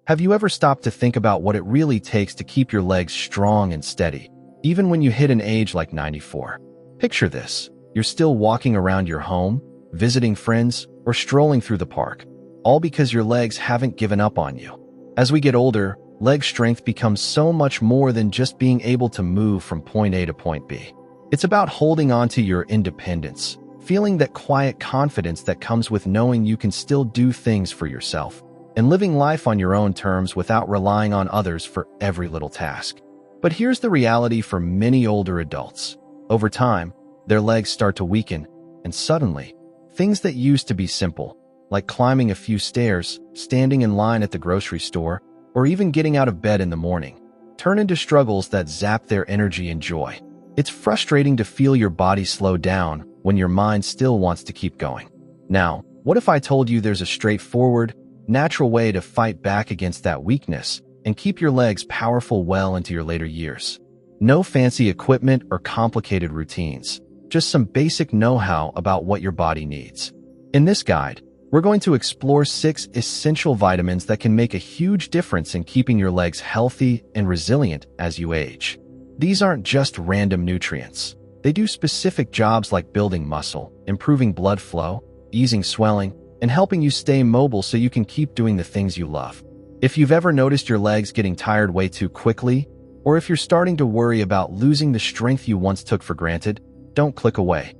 Have you ever stopped to think about what it really takes to keep your legs strong and steady, even when you hit an age like 94? Picture this. You're still walking around your home, visiting friends, or strolling through the park, all because your legs haven't given up on you. As we get older, leg strength becomes so much more than just being able to move from point A to point B. It's about holding on to your independence, feeling that quiet confidence that comes with knowing you can still do things for yourself, and living life on your own terms without relying on others for every little task. But here's the reality for many older adults. Over time, their legs start to weaken, and suddenly, things that used to be simple, like climbing a few stairs, standing in line at the grocery store, or even getting out of bed in the morning, turn into struggles that zap their energy and joy. It's frustrating to feel your body slow down when your mind still wants to keep going. Now, what if I told you there's a straightforward, natural way to fight back against that weakness and keep your legs powerful well into your later years? No fancy equipment or complicated routines, just some basic know-how about what your body needs. In this guide, we're going to explore 6 essential vitamins that can make a huge difference in keeping your legs healthy and resilient as you age. These aren't just random nutrients. They do specific jobs like building muscle, improving blood flow, easing swelling, and helping you stay mobile so you can keep doing the things you love. If you've ever noticed your legs getting tired way too quickly, or if you're starting to worry about losing the strength you once took for granted, don't click away.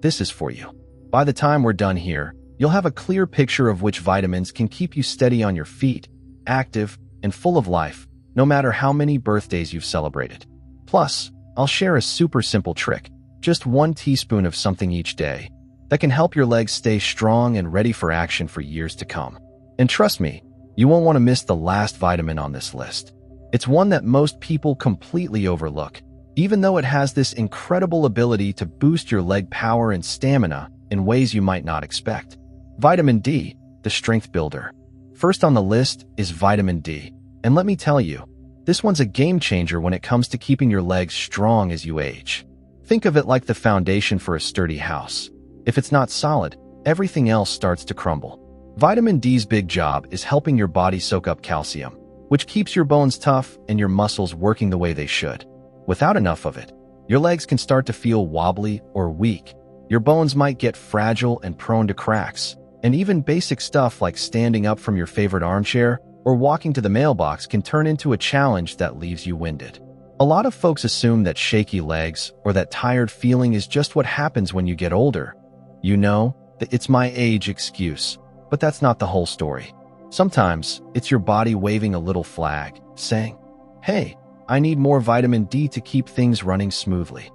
This is for you. By the time we're done here, you'll have a clear picture of which vitamins can keep you steady on your feet, active, and full of life, no matter how many birthdays you've celebrated. Plus, I'll share a super simple trick, just 1 teaspoon of something each day, that can help your legs stay strong and ready for action for years to come. And trust me, you won't want to miss the last vitamin on this list. It's one that most people completely overlook, even though it has this incredible ability to boost your leg power and stamina in ways you might not expect. Vitamin D, the strength builder. First on the list is vitamin D, and let me tell you, this one's a game changer when it comes to keeping your legs strong as you age. Think of it like the foundation for a sturdy house. If it's not solid, everything else starts to crumble. Vitamin D's big job is helping your body soak up calcium, which keeps your bones tough and your muscles working the way they should. Without enough of it, your legs can start to feel wobbly or weak. Your bones might get fragile and prone to cracks, and even basic stuff like standing up from your favorite armchair or walking to the mailbox can turn into a challenge that leaves you winded. A lot of folks assume that shaky legs or that tired feeling is just what happens when you get older. You know, that it's my age excuse, but that's not the whole story. Sometimes, it's your body waving a little flag, saying, "Hey, I need more vitamin D to keep things running smoothly."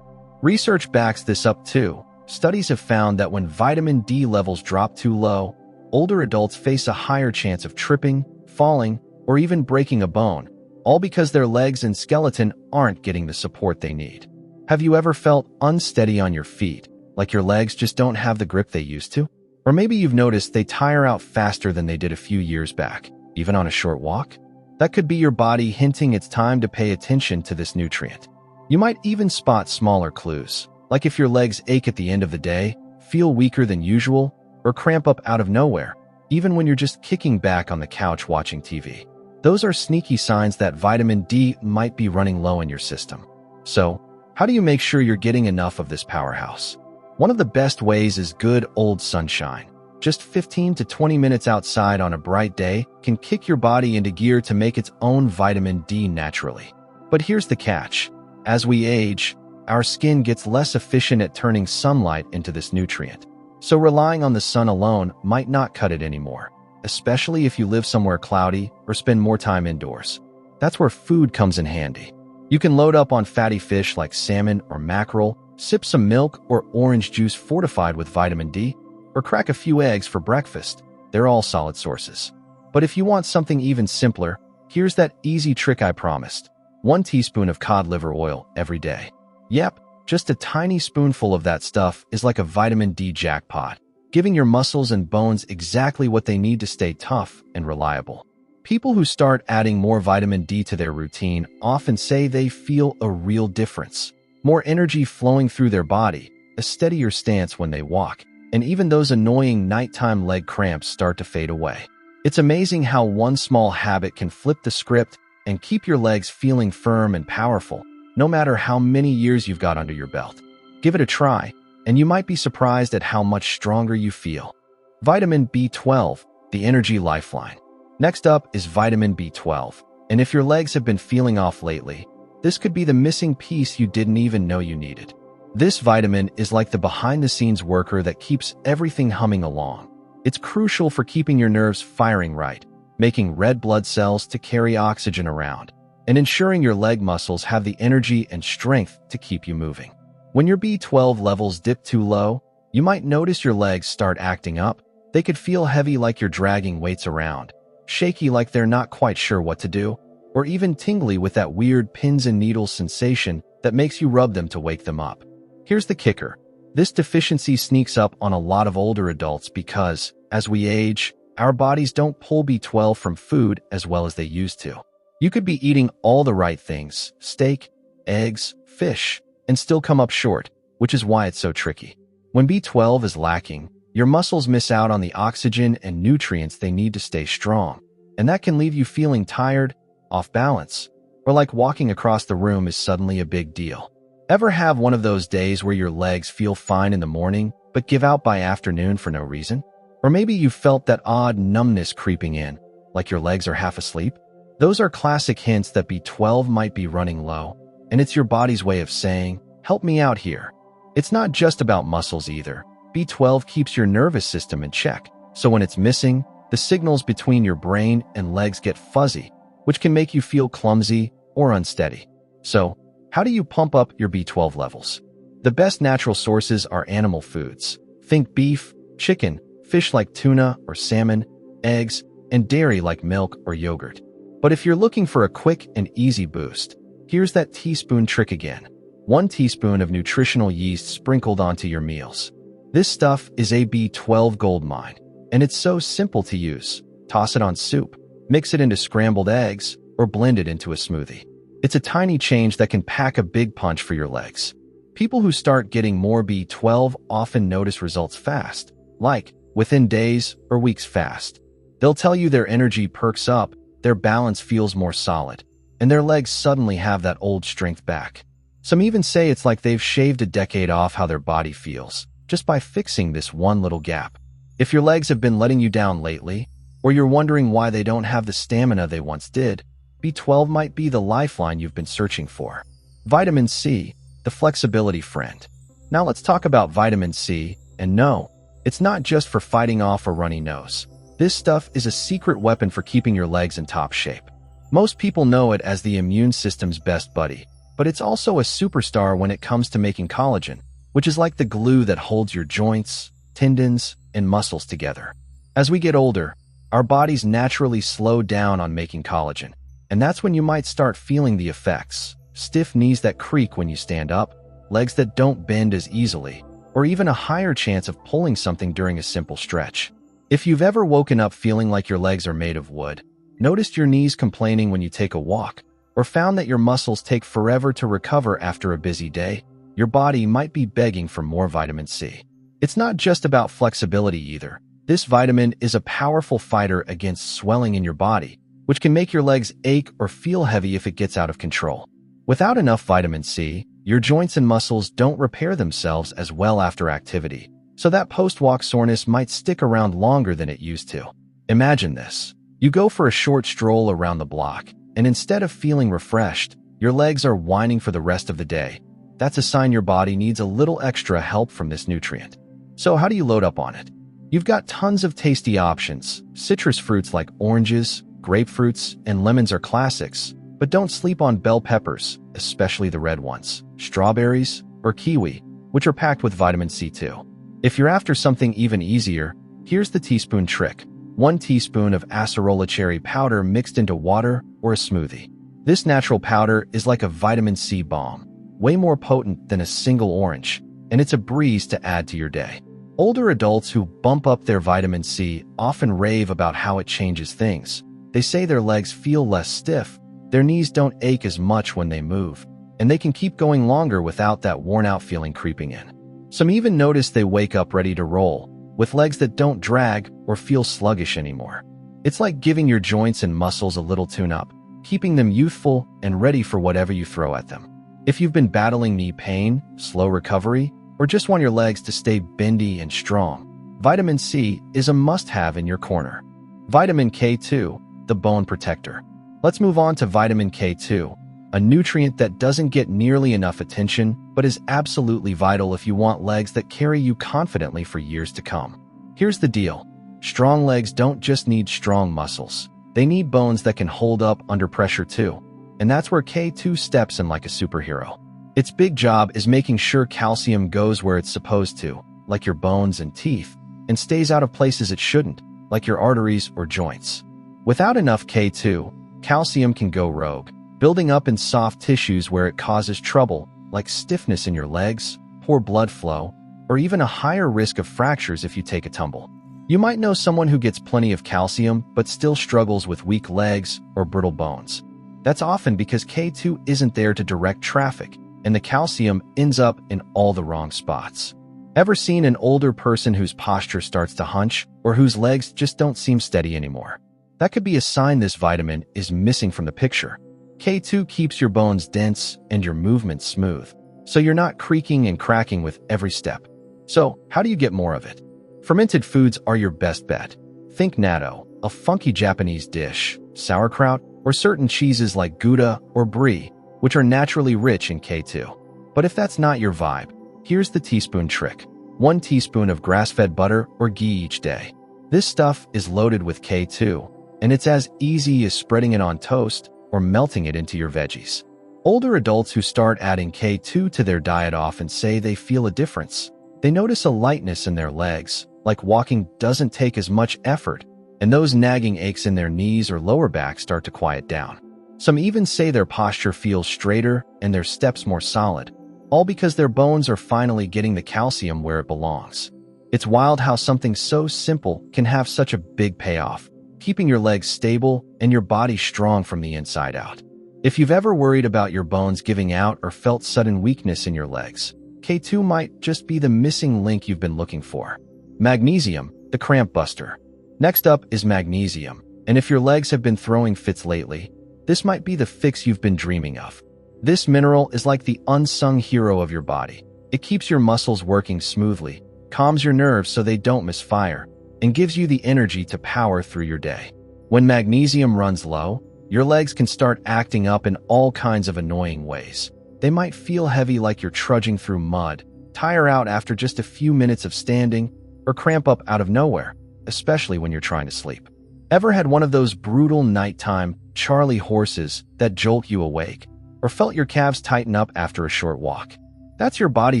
Research backs this up too. Studies have found that when vitamin D levels drop too low, older adults face a higher chance of tripping, falling, or even breaking a bone, all because their legs and skeleton aren't getting the support they need. Have you ever felt unsteady on your feet, like your legs just don't have the grip they used to? Or maybe you've noticed they tire out faster than they did a few years back, even on a short walk? That could be your body hinting it's time to pay attention to this nutrient. You might even spot smaller clues, like if your legs ache at the end of the day, feel weaker than usual, or cramp up out of nowhere, even when you're just kicking back on the couch watching TV. Those are sneaky signs that vitamin D might be running low in your system. So, how do you make sure you're getting enough of this powerhouse? One of the best ways is good old sunshine. Just 15 to 20 minutes outside on a bright day can kick your body into gear to make its own vitamin D naturally. But here's the catch. As we age, our skin gets less efficient at turning sunlight into this nutrient. So relying on the sun alone might not cut it anymore, especially if you live somewhere cloudy or spend more time indoors. That's where food comes in handy. You can load up on fatty fish like salmon or mackerel, sip some milk or orange juice fortified with vitamin D, or crack a few eggs for breakfast. They're all solid sources. But if you want something even simpler, here's that easy trick I promised. 1 teaspoon of cod liver oil every day. Yep, just a tiny spoonful of that stuff is like a vitamin D jackpot, giving your muscles and bones exactly what they need to stay tough and reliable. People who start adding more vitamin D to their routine often say they feel a real difference. More energy flowing through their body, a steadier stance when they walk, and even those annoying nighttime leg cramps start to fade away. It's amazing how one small habit can flip the script and keep your legs feeling firm and powerful, no matter how many years you've got under your belt. Give it a try, and you might be surprised at how much stronger you feel. Vitamin B12, the energy lifeline. Next up is vitamin B12, and if your legs have been feeling off lately, this could be the missing piece you didn't even know you needed. This vitamin is like the behind-the-scenes worker that keeps everything humming along. It's crucial for keeping your nerves firing right, making red blood cells to carry oxygen around, and ensuring your leg muscles have the energy and strength to keep you moving. When your B12 levels dip too low, you might notice your legs start acting up. They could feel heavy like you're dragging weights around, shaky like they're not quite sure what to do, or even tingly with that weird pins and needles sensation that makes you rub them to wake them up. Here's the kicker. This deficiency sneaks up on a lot of older adults because, as we age, our bodies don't pull B12 from food as well as they used to. You could be eating all the right things, steak, eggs, fish, and still come up short, which is why it's so tricky. When B12 is lacking, your muscles miss out on the oxygen and nutrients they need to stay strong, and that can leave you feeling tired, off balance, or like walking across the room is suddenly a big deal. Ever have one of those days where your legs feel fine in the morning, but give out by afternoon for no reason? Or maybe you felt that odd numbness creeping in, like your legs are half asleep? Those are classic hints that B12 might be running low, and it's your body's way of saying, help me out here. It's not just about muscles either. B12 keeps your nervous system in check, so when it's missing, the signals between your brain and legs get fuzzy, which can make you feel clumsy or unsteady. So, how do you pump up your B12 levels? The best natural sources are animal foods. Think beef, chicken, fish like tuna or salmon, eggs, and dairy like milk or yogurt. But if you're looking for a quick and easy boost, here's that teaspoon trick again. 1 teaspoon of nutritional yeast sprinkled onto your meals. This stuff is a B12 goldmine, and it's so simple to use. Toss it on soup, mix it into scrambled eggs, or blend it into a smoothie. It's a tiny change that can pack a big punch for your legs. People who start getting more B12 often notice results fast, like within days or weeks fast. They'll tell you their energy perks up, their balance feels more solid, and their legs suddenly have that old strength back. Some even say it's like they've shaved a decade off how their body feels, just by fixing this one little gap. If your legs have been letting you down lately, or you're wondering why they don't have the stamina they once did, B12 might be the lifeline you've been searching for. Vitamin C, the flexibility friend. Now let's talk about vitamin C, and no, it's not just for fighting off a runny nose. This stuff is a secret weapon for keeping your legs in top shape. Most people know it as the immune system's best buddy, but it's also a superstar when it comes to making collagen, which is like the glue that holds your joints, tendons, and muscles together. As we get older, our bodies naturally slow down on making collagen, and that's when you might start feeling the effects. Stiff knees that creak when you stand up, legs that don't bend as easily, or even a higher chance of pulling something during a simple stretch. If you've ever woken up feeling like your legs are made of wood, noticed your knees complaining when you take a walk, or found that your muscles take forever to recover after a busy day, your body might be begging for more vitamin C. It's not just about flexibility either. This vitamin is a powerful fighter against swelling in your body, which can make your legs ache or feel heavy if it gets out of control. Without enough vitamin C, your joints and muscles don't repair themselves as well after activity, so that post-walk soreness might stick around longer than it used to. Imagine this. You go for a short stroll around the block, and instead of feeling refreshed, your legs are whining for the rest of the day. That's a sign your body needs a little extra help from this nutrient. So how do you load up on it? You've got tons of tasty options. Citrus fruits like oranges, grapefruits, and lemons are classics, but don't sleep on bell peppers, especially the red ones, strawberries, or kiwi, which are packed with vitamin C too. If you're after something even easier, here's the teaspoon trick. 1 teaspoon of acerola cherry powder mixed into water or a smoothie. This natural powder is like a vitamin C bomb, way more potent than a single orange, and it's a breeze to add to your day. Older adults who bump up their vitamin C often rave about how it changes things. They say their legs feel less stiff, their knees don't ache as much when they move, and they can keep going longer without that worn-out feeling creeping in. Some even notice they wake up ready to roll, with legs that don't drag or feel sluggish anymore. It's like giving your joints and muscles a little tune-up, keeping them youthful and ready for whatever you throw at them. If you've been battling knee pain, slow recovery, or just want your legs to stay bendy and strong, vitamin C is a must-have in your corner. Vitamin K2, the bone protector. Let's move on to vitamin K2, a nutrient that doesn't get nearly enough attention but is absolutely vital if you want legs that carry you confidently for years to come. Here's the deal. Strong legs don't just need strong muscles. They need bones that can hold up under pressure too. And that's where K2 steps in like a superhero. Its big job is making sure calcium goes where it's supposed to, like your bones and teeth, and stays out of places it shouldn't, like your arteries or joints. Without enough K2, calcium can go rogue, building up in soft tissues where it causes trouble, like stiffness in your legs, poor blood flow, or even a higher risk of fractures if you take a tumble. You might know someone who gets plenty of calcium but still struggles with weak legs or brittle bones. That's often because K2 isn't there to direct traffic, and the calcium ends up in all the wrong spots. Ever seen an older person whose posture starts to hunch or whose legs just don't seem steady anymore? That could be a sign this vitamin is missing from the picture. K2 keeps your bones dense and your movements smooth, so you're not creaking and cracking with every step. So, how do you get more of it? Fermented foods are your best bet. Think natto, a funky Japanese dish, sauerkraut, or certain cheeses like Gouda or Brie, which are naturally rich in K2. But if that's not your vibe, here's the teaspoon trick. 1 teaspoon of grass-fed butter or ghee each day. This stuff is loaded with K2, and it's as easy as spreading it on toast or melting it into your veggies. Older adults who start adding K2 to their diet often say they feel a difference. They notice a lightness in their legs, like walking doesn't take as much effort, and those nagging aches in their knees or lower back start to quiet down. Some even say their posture feels straighter and their steps more solid, all because their bones are finally getting the calcium where it belongs. It's wild how something so simple can have such a big payoff, keeping your legs stable and your body strong from the inside out. If you've ever worried about your bones giving out or felt sudden weakness in your legs, K2 might just be the missing link you've been looking for. Magnesium, the cramp buster. Next up is magnesium, and if your legs have been throwing fits lately, this might be the fix you've been dreaming of. This mineral is like the unsung hero of your body. It keeps your muscles working smoothly, calms your nerves so they don't misfire, and gives you the energy to power through your day. When magnesium runs low, your legs can start acting up in all kinds of annoying ways. They might feel heavy like you're trudging through mud, tire out after just a few minutes of standing, or cramp up out of nowhere, especially when you're trying to sleep. Ever had one of those brutal nighttime Charlie horses that jolt you awake, or felt your calves tighten up after a short walk? That's your body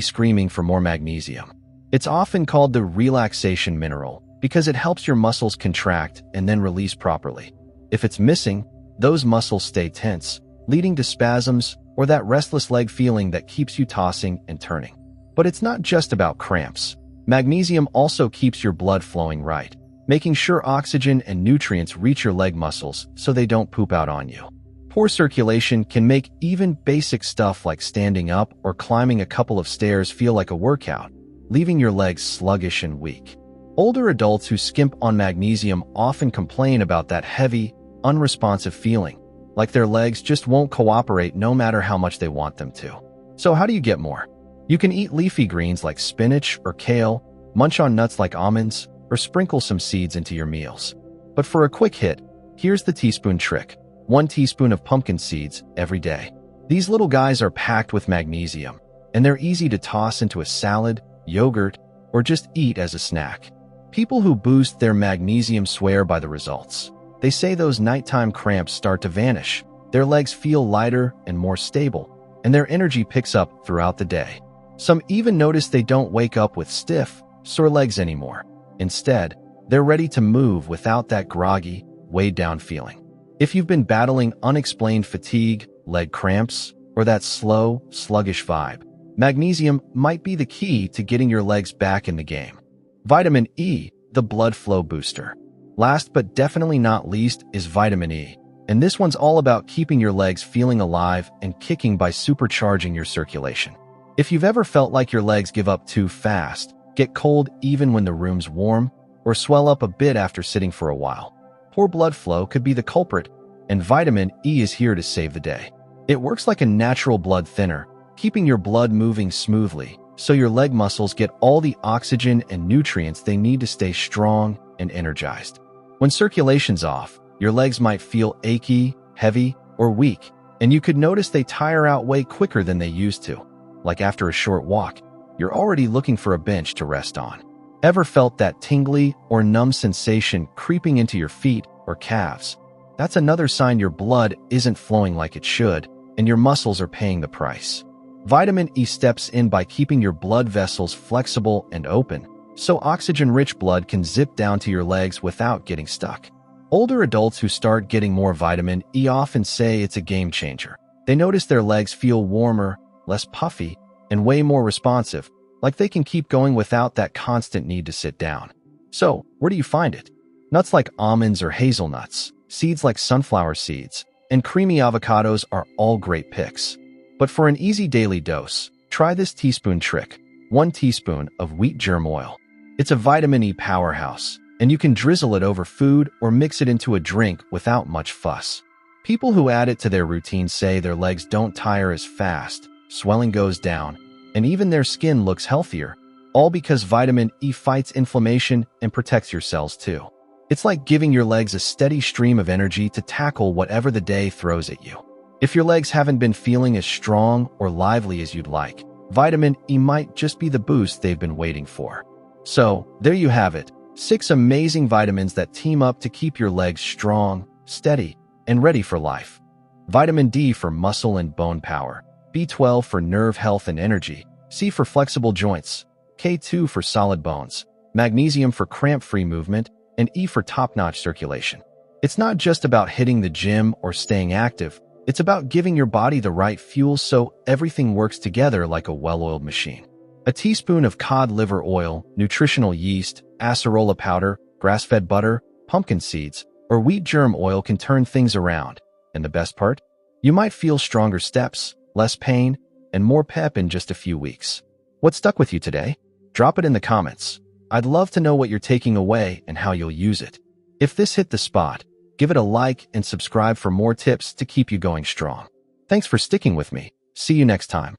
screaming for more magnesium. It's often called the relaxation mineral because it helps your muscles contract and then release properly. If it's missing, those muscles stay tense, leading to spasms or that restless leg feeling that keeps you tossing and turning. But it's not just about cramps. Magnesium also keeps your blood flowing right, making sure oxygen and nutrients reach your leg muscles so they don't poop out on you. Poor circulation can make even basic stuff like standing up or climbing a couple of stairs feel like a workout, leaving your legs sluggish and weak. Older adults who skimp on magnesium often complain about that heavy, unresponsive feeling, like their legs just won't cooperate no matter how much they want them to. So how do you get more? You can eat leafy greens like spinach or kale, munch on nuts like almonds, or sprinkle some seeds into your meals. But for a quick hit, here's the teaspoon trick. 1 teaspoon of pumpkin seeds every day. These little guys are packed with magnesium, and they're easy to toss into a salad, yogurt, or just eat as a snack. People who boost their magnesium swear by the results. They say those nighttime cramps start to vanish, their legs feel lighter and more stable, and their energy picks up throughout the day. Some even notice they don't wake up with stiff, sore legs anymore. Instead, they're ready to move without that groggy, weighed-down feeling. If you've been battling unexplained fatigue, leg cramps, or that slow, sluggish vibe, magnesium might be the key to getting your legs back in the game. Vitamin E, the blood flow booster. Last but definitely not least is vitamin E, and this one's all about keeping your legs feeling alive and kicking by supercharging your circulation. If you've ever felt like your legs give up too fast, get cold even when the room's warm, or swell up a bit after sitting for a while, Poor blood flow could be the culprit, and vitamin E is here to save the day. It works like a natural blood thinner, keeping your blood moving smoothly, so your leg muscles get all the oxygen and nutrients they need to stay strong and energized. When circulation's off, your legs might feel achy, heavy, or weak, and you could notice they tire out way quicker than they used to. Like after a short walk, you're already looking for a bench to rest on. Ever felt that tingly or numb sensation creeping into your feet or calves? That's another sign your blood isn't flowing like it should, and your muscles are paying the price. Vitamin E steps in by keeping your blood vessels flexible and open, so oxygen-rich blood can zip down to your legs without getting stuck. Older adults who start getting more vitamin E often say it's a game changer. They notice their legs feel warmer, less puffy, and way more responsive, like they can keep going without that constant need to sit down. So, where do you find it? Nuts like almonds or hazelnuts, seeds like sunflower seeds, and creamy avocados are all great picks. But for an easy daily dose, try this teaspoon trick: 1 teaspoon of wheat germ oil. It's a vitamin E powerhouse, and you can drizzle it over food or mix it into a drink without much fuss. People who add it to their routine say their legs don't tire as fast, swelling goes down, and even their skin looks healthier, all because vitamin E fights inflammation and protects your cells too. It's like giving your legs a steady stream of energy to tackle whatever the day throws at you. If your legs haven't been feeling as strong or lively as you'd like, vitamin E might just be the boost they've been waiting for. So, there you have it, 6 amazing vitamins that team up to keep your legs strong, steady, and ready for life. Vitamin D for muscle and bone power, B12 for nerve health and energy, C for flexible joints, K2 for solid bones, magnesium for cramp-free movement, and E for top-notch circulation. It's not just about hitting the gym or staying active, it's about giving your body the right fuel so everything works together like a well-oiled machine. A teaspoon of cod liver oil, nutritional yeast, acerola powder, grass-fed butter, pumpkin seeds, or wheat germ oil can turn things around. And the best part? You might feel stronger steps, less pain, and more pep in just a few weeks. What stuck with you today? Drop it in the comments. I'd love to know what you're taking away and how you'll use it. If this hit the spot, give it a like and subscribe for more tips to keep you going strong. Thanks for sticking with me. See you next time.